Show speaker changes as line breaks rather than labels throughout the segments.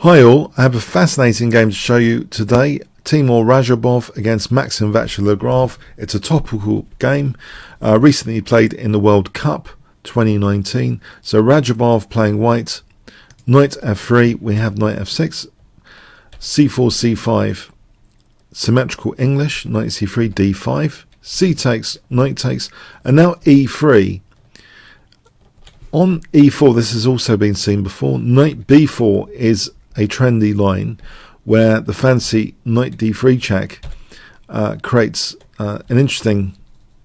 Hi all, I have a fascinating game to show you today. Timur Radjabov against Maxime-Vachier-Lagrave. It's a topical game, recently played in the World Cup 2019. So Radjabov playing white, knight f3, we have knight f6, c4, c5, symmetrical English, knight c3, d5, c takes, knight takes, and now e3. On e4, this has also been seen before. Knight b4 is a trendy line where the fancy knight d3 check creates an interesting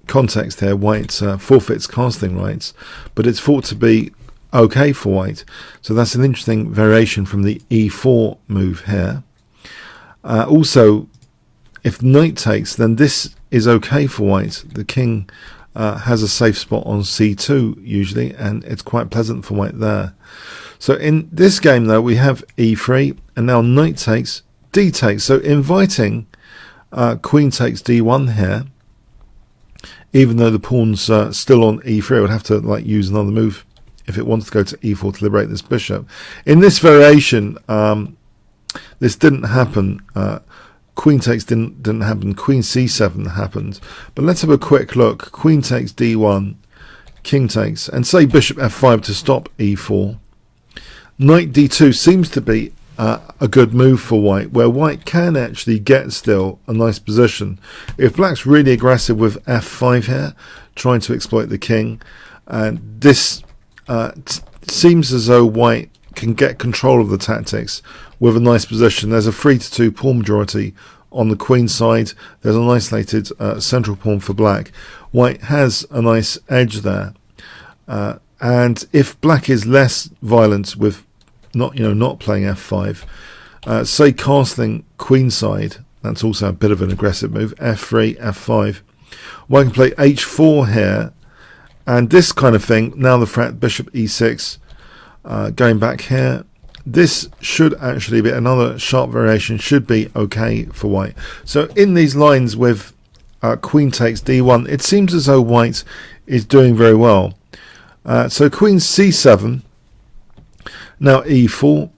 context here. White forfeits casting rights, but it's thought to be okay for white. So that's an interesting variation from the e4 move here. Also, if knight takes, then this is okay for white. The king has a safe spot on c2 usually, and it's quite pleasant for white there. So in this game though, we have e3, and now knight takes, d takes, so inviting queen takes d1 here, even though the pawn's still on e3. I would have to use another move if it wanted to go to e4 to liberate this bishop. In this variation, this didn't happen. Queen takes didn't happen. Queen c7 happened. But let's have a quick look. Queen takes d1, king takes, and say bishop f5 to stop e4. Knight d2 seems to be a good move for white, where white can actually get still a nice position. If black's really aggressive with f5 here, trying to exploit the king, and this seems as though white can get control of the tactics with a nice position. There's a 3-2 pawn majority on the queen side. There's an isolated central pawn for black. White has a nice edge there, and if black is less violent with not playing f5, say castling queen side, that's also a bit of an aggressive move. f3, f5. White can play h4 here, and this kind of thing. Now the threat bishop e6. Going back here, this should actually be another sharp variation, should be okay for white. So in these lines with queen takes d1, it seems as though white is doing very well. So queen c7, now e4,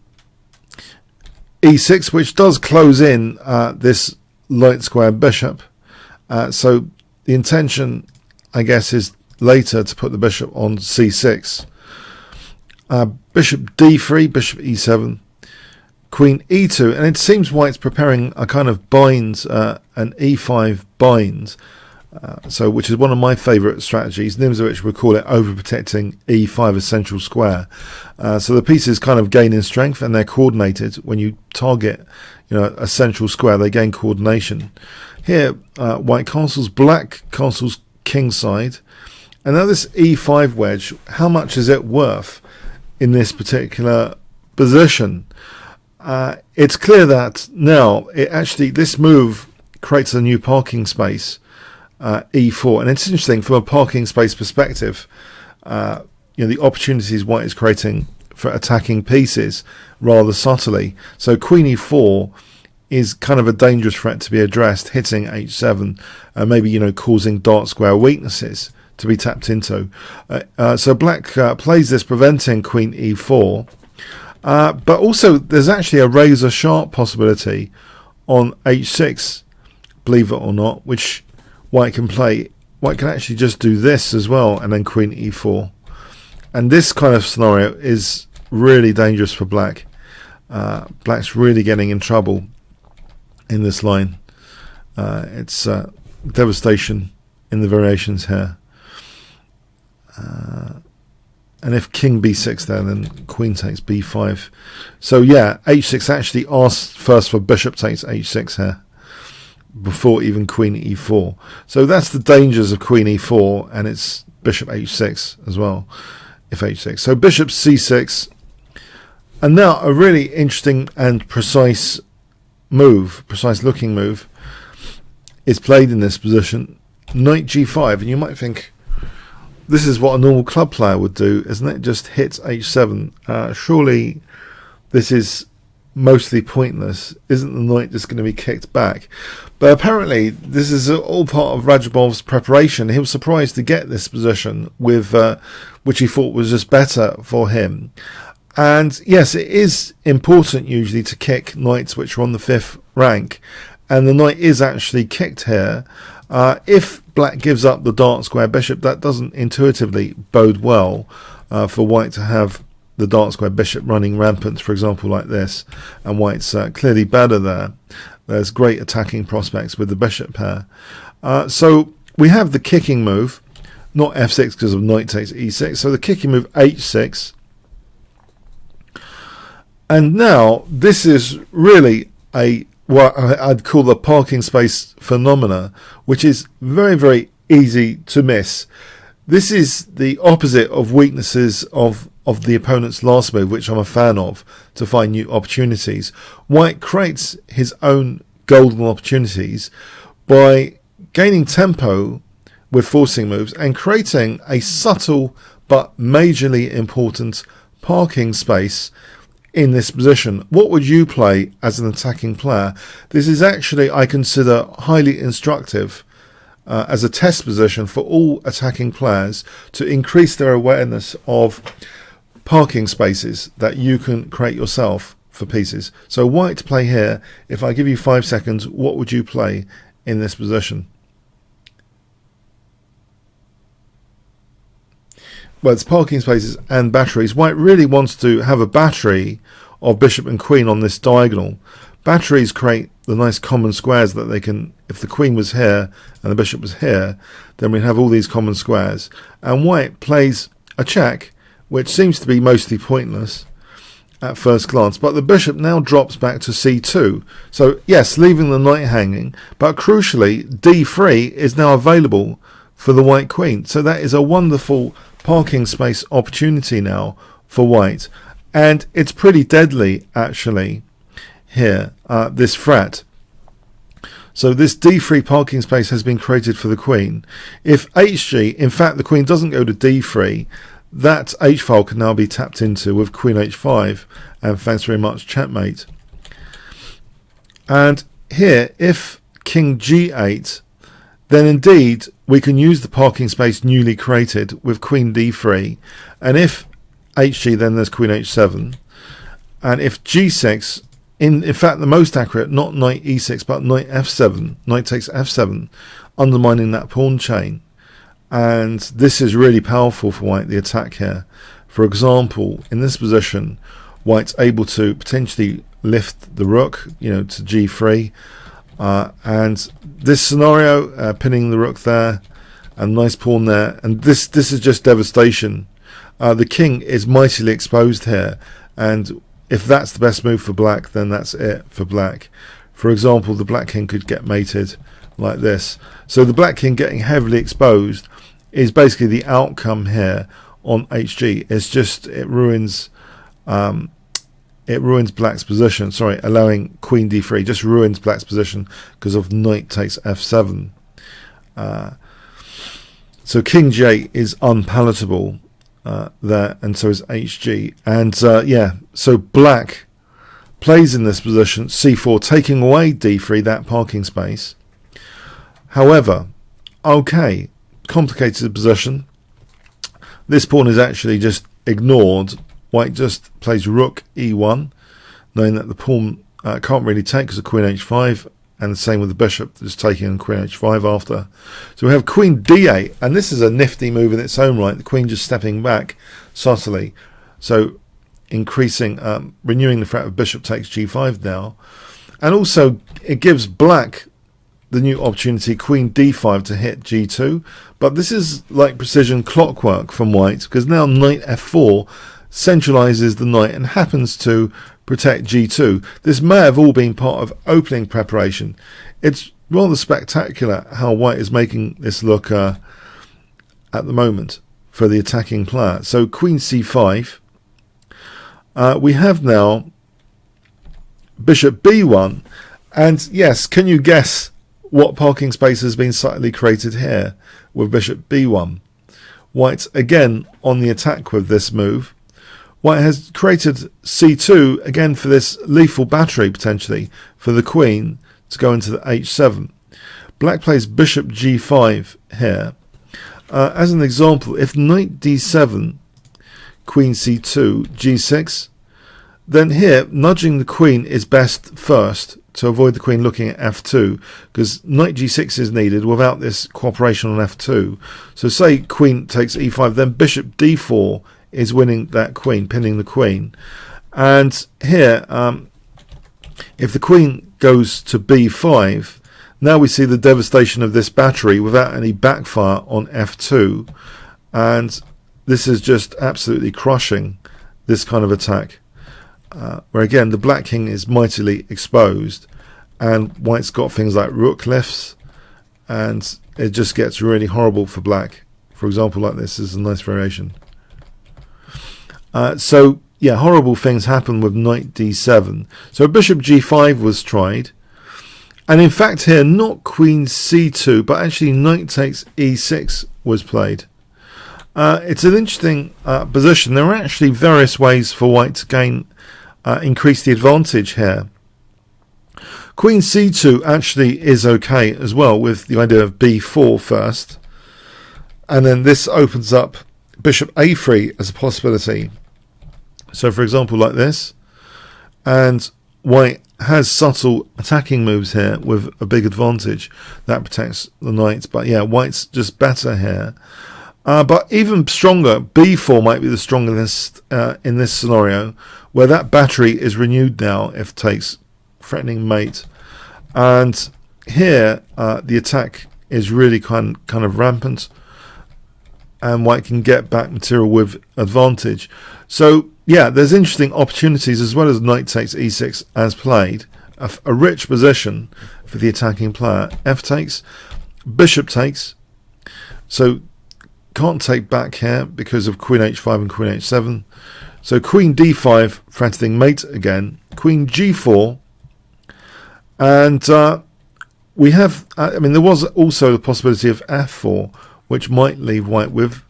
e6, which does close in this light square bishop. So the intention, I guess, is later to put the bishop on c6. Bishop d3, bishop e7, queen e2, and it seems white's preparing a kind of bind, an e5 bind, so which is one of my favourite strategies. Nimzowitsch would call it overprotecting e5 essential square. So the pieces kind of gain in strength, and they're coordinated. When you target, a central square, they gain coordination. Here, white castles, black castles king side, and now this e5 wedge. How much is it worth in this particular position? It's clear that now this move creates a new parking space, e4, and it's interesting from a parking space perspective. The opportunities white is creating for attacking pieces rather subtly. So queen e4 is kind of a dangerous threat to be addressed, hitting h7, maybe causing dark square weaknesses to be tapped into. So black plays this, preventing queen e4, but also there's actually a razor sharp possibility on h6, believe it or not, which white can play. White can actually just do this as well, and then queen e4, and this kind of scenario is really dangerous for black. Black's really getting in trouble in this line. It's devastation in the variations here. And if king b6 there, then queen takes b5. So yeah, h6 actually asks first for bishop takes h6 here before even queen e4. So that's the dangers of queen e4, and it's bishop h6 as well if h6. So bishop c6, and now a really interesting and precise looking move is played in this position. Knight g5, and you might think, this is what a normal club player would do, isn't it? Just hits h7. Surely this is mostly pointless. Isn't the knight just going to be kicked back? But apparently this is all part of Radjabov's preparation. He was surprised to get this position with which he thought was just better for him. And yes, it is important usually to kick knights which are on the 5th rank, and the knight is actually kicked here. If black gives up the dark square bishop, that doesn't intuitively bode well for white to have the dark square bishop running rampant, for example, like this, and white's clearly better there. There's great attacking prospects with the bishop pair. So we have the kicking move, not f6 because of knight takes e6, so the kicking move h6. And now this is really what I'd call the parking space phenomena, which is very, very easy to miss. This is the opposite of weaknesses of the opponent's last move, which I'm a fan of, to find new opportunities. White creates his own golden opportunities by gaining tempo with forcing moves and creating a subtle but majorly important parking space in this position. What would you play as an attacking player? This is actually, I consider, highly instructive as a test position for all attacking players to increase their awareness of parking spaces that you can create yourself for pieces. So white to play here, if I give you 5 seconds, what would you play in this position? Well, it's parking spaces and batteries. White really wants to have a battery of bishop and queen on this diagonal. Batteries create the nice common squares that they can, if the queen was here and the bishop was here, then we'd have all these common squares. And white plays a check, which seems to be mostly pointless at first glance, but the bishop now drops back to c2. So yes, leaving the knight hanging, but crucially d3 is now available for the white queen. So that is a wonderful parking space opportunity now for white, and it's pretty deadly actually here, this threat. So this d3 parking space has been created for the queen. If hg, in fact the queen doesn't go to d3, that h-file can now be tapped into with queen h5, and thanks very much, checkmate. And here, if king g8, then indeed we can use the parking space newly created with queen d3, and if hg, then there's queen h7, and if g6, in fact the most accurate, not knight e6 but knight f7, knight takes f7, undermining that pawn chain. And this is really powerful for white, the attack here. For example, in this position, white's able to potentially lift the rook, to g3, and this scenario, pinning the rook there, and nice pawn there, and this is just devastation. The king is mightily exposed here, and if that's the best move for black, then that's it for black. For example, the black king could get mated like this. So the black king getting heavily exposed is basically the outcome here on hg. It's just, it ruins black's position. Sorry, allowing queen d3 just ruins black's position because of knight takes f7. So king j is unpalatable there, and so is hg. And so black plays in this position c4, taking away d3, that parking space. However, okay, complicated position. This pawn is actually just ignored. White just plays rook e1, knowing that the pawn can't really take because of queen h5, and the same with the bishop, just taking queen h5 after. So we have queen d8, and this is a nifty move in its own right, the queen just stepping back subtly, so increasing, renewing the threat of bishop takes g5 now. And also it gives black the new opportunity, queen d5, to hit g2, but this is like precision clockwork from white, because now knight f4 centralizes the knight and happens to protect g2. This may have all been part of opening preparation. It's rather spectacular how white is making this look at the moment for the attacking player. So queen c5, we have now bishop b1, and yes, can you guess what parking space has been subtly created here with bishop b1? White again on the attack with this move. White has created c2 again for this lethal battery potentially for the queen to go into the h7. Black plays bishop g5 here. As an example, if knight d7 queen c2, g6. Then here, nudging the queen is best first to avoid the queen looking at f2, because knight g6 is needed without this cooperation on f2. So say queen takes e5, then bishop d4 is winning that queen, pinning the queen. And here, if the queen goes to b5, now we see the devastation of this battery without any backfire on f2. And this is just absolutely crushing this kind of attack. Where again the black king is mightily exposed, and white's got things like rook lifts, and it just gets really horrible for black. For example, like this is a nice variation. So yeah, horrible things happen with knight d7. So bishop g5 was tried, and in fact here not queen c2 but actually knight takes e6 was played. It's an interesting position. There are actually various ways for white to gain increase the advantage here. Queen c2 actually is okay as well, with the idea of b4 first, and then this opens up bishop a3 as a possibility. So for example like this, and white has subtle attacking moves here with a big advantage that protects the knight, but yeah, white's just better here. But even stronger, b4 might be the strongest in this scenario, where that battery is renewed now if takes, threatening mate. And here the attack is really kind of rampant, and white can get back material with advantage. So yeah, there's interesting opportunities as well as knight takes e6 as played. A rich position for the attacking player. F takes, bishop takes. So can't take back here because of queen h5 and queen h7. So queen d5 threatening mate again. Queen g4. And we have, I mean, there was also the possibility of f4, which might leave white with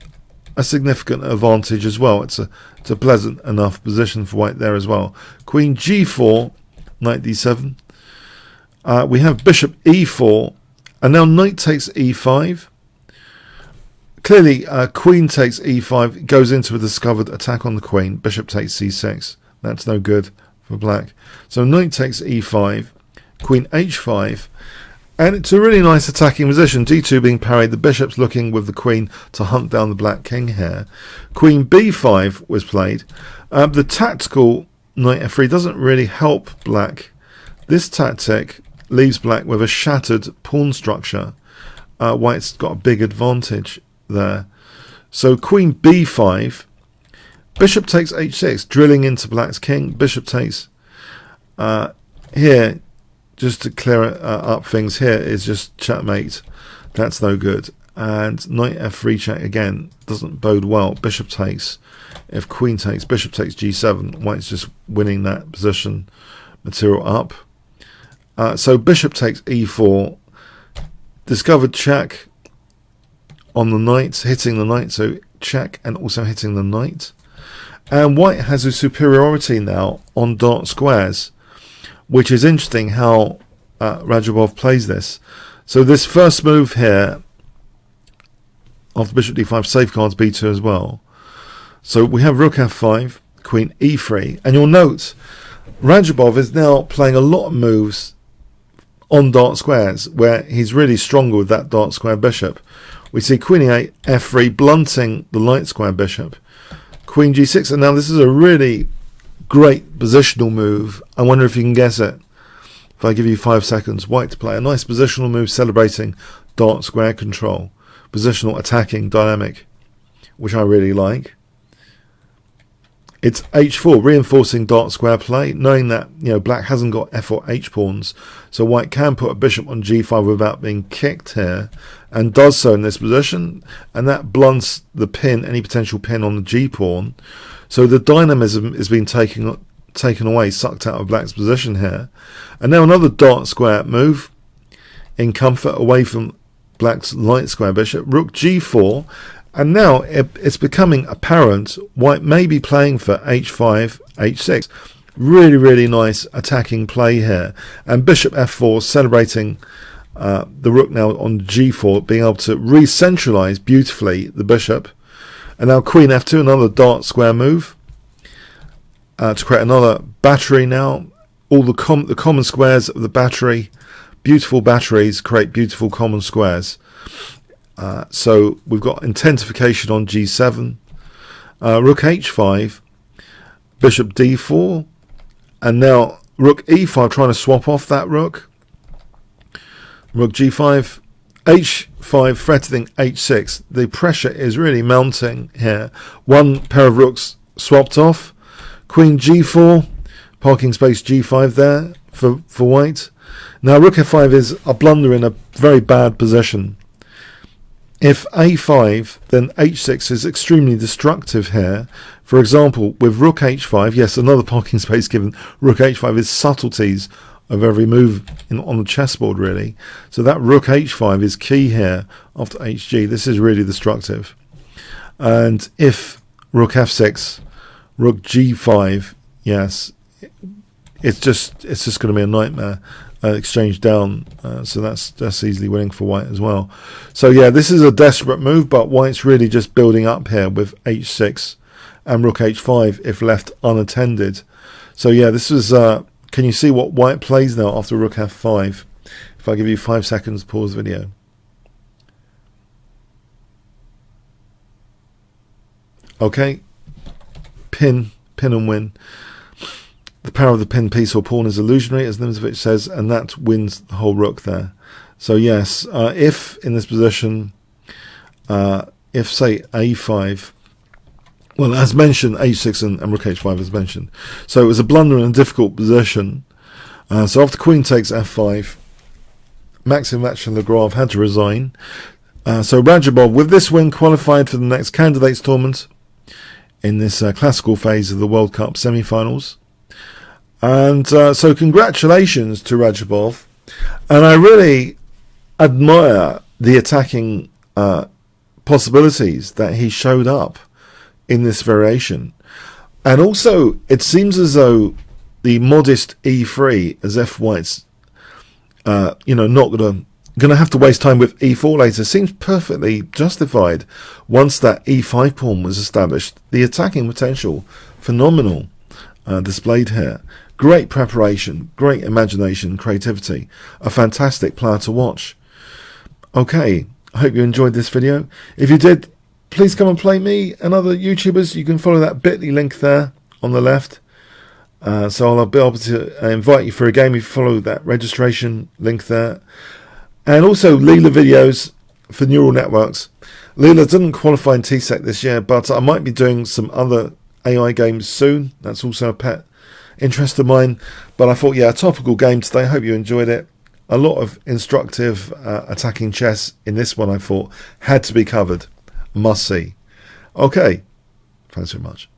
a significant advantage as well. It's a pleasant enough position for white there as well. Queen g4, knight d7. We have bishop e4, and now knight takes e5. Clearly, queen takes e5, goes into a discovered attack on the queen. Bishop takes c6. That's no good for black. So knight takes e5, queen h5, and it's a really nice attacking position. d2 being parried, the bishop's looking with the queen to hunt down the black king here. Queen b5 was played. The tactical knight f3 doesn't really help black. This tactic leaves black with a shattered pawn structure. White's got a big advantage there. So queen b5, bishop takes h6, drilling into black's king. Bishop takes here, just to clear up things here, is just checkmate. That's no good. And knight f3 check again doesn't bode well. Bishop takes. If queen takes, bishop takes g7. White's just winning that position material up. So bishop takes e4, discovered check on the knight, hitting the knight, so check and also hitting the knight. And white has a superiority now on dark squares, which is interesting how Radjabov plays this. So this first move here of bishop d5 safeguards b2 as well. So we have rook f5, queen e3, and you'll note Radjabov is now playing a lot of moves on dark squares where he's really stronger with that dark square bishop. We see queen e8, f3, blunting the light square bishop. Queen g6, and now this is a really great positional move. I wonder if you can guess it. If I give you 5 seconds, white to play a nice positional move celebrating dark square control. Positional attacking dynamic, which I really like. It's h4, reinforcing dark square play, knowing that black hasn't got f or h pawns, so white can put a bishop on g5 without being kicked here, and does so in this position, and that blunts the pin, any potential pin on the g pawn. So the dynamism is being taken away, sucked out of black's position here. And now another dark square move in comfort away from black's light square bishop, rook g4. And now it's becoming apparent white may be playing for h5, h6. Really, really nice attacking play here. And bishop f4 celebrating the rook now on g4, being able to re-centralize beautifully the bishop. And now queen f2, another dart square move to create another battery. Now all the common squares of the battery, beautiful batteries create beautiful common squares. So we've got intensification on g7, rook h5, bishop d4, and now rook e5, trying to swap off that rook. Rook g5, h5 threatening h6. The pressure is really mounting here. One pair of rooks swapped off. Queen g4, parking space g5 there for white. Now rook f5 is a blunder in a very bad position. If a5, then h6 is extremely destructive here. For example, with rook h5, yes, another parking space given. Rook h5 is subtleties of every move on the chessboard, really. So that rook h5 is key here after hg. This is really destructive. And if rook f6, rook g5, yes, it's just going to be a nightmare. Exchange down, so that's easily winning for white as well. So yeah, this is a desperate move, but white's really just building up here with h6 and rook h5 if left unattended. So yeah, this is can you see what white plays now after rook f5? If I give you 5 seconds, pause video. Okay, pin and win. The power of the pinned piece or pawn is illusionary, as Nimzovich says, and that wins the whole rook there. So yes, if in this position, if say a5, well, as mentioned, h6 and rook h5 as mentioned. So it was a blunder in a difficult position. So after queen takes f5, Maxime-Vachier-Lagrave had to resign. So Radjabov, with this win, qualified for the next candidates tournament in this classical phase of the World Cup semi-finals. And so congratulations to Radjabov, and I really admire the attacking possibilities that he showed up in this variation. And also it seems as though the modest e3, as if white's not gonna have to waste time with e4 later, seems perfectly justified once that e5 pawn was established. The attacking potential, phenomenal, displayed here. Great preparation, great imagination, creativity. A fantastic player to watch. Okay, I hope you enjoyed this video. If you did, please come and play me and other YouTubers. You can follow that bit.ly link there on the left. So I'll be able to invite you for a game if you follow that registration link there. And also Leela videos for neural networks. Leela didn't qualify in TSEC this year, but I might be doing some other AI games soon. That's also a pet interest of mine, but I thought, yeah, a topical game today. I hope you enjoyed it. A lot of instructive attacking chess in this one, I thought had to be covered. Must see. Okay, thanks very much.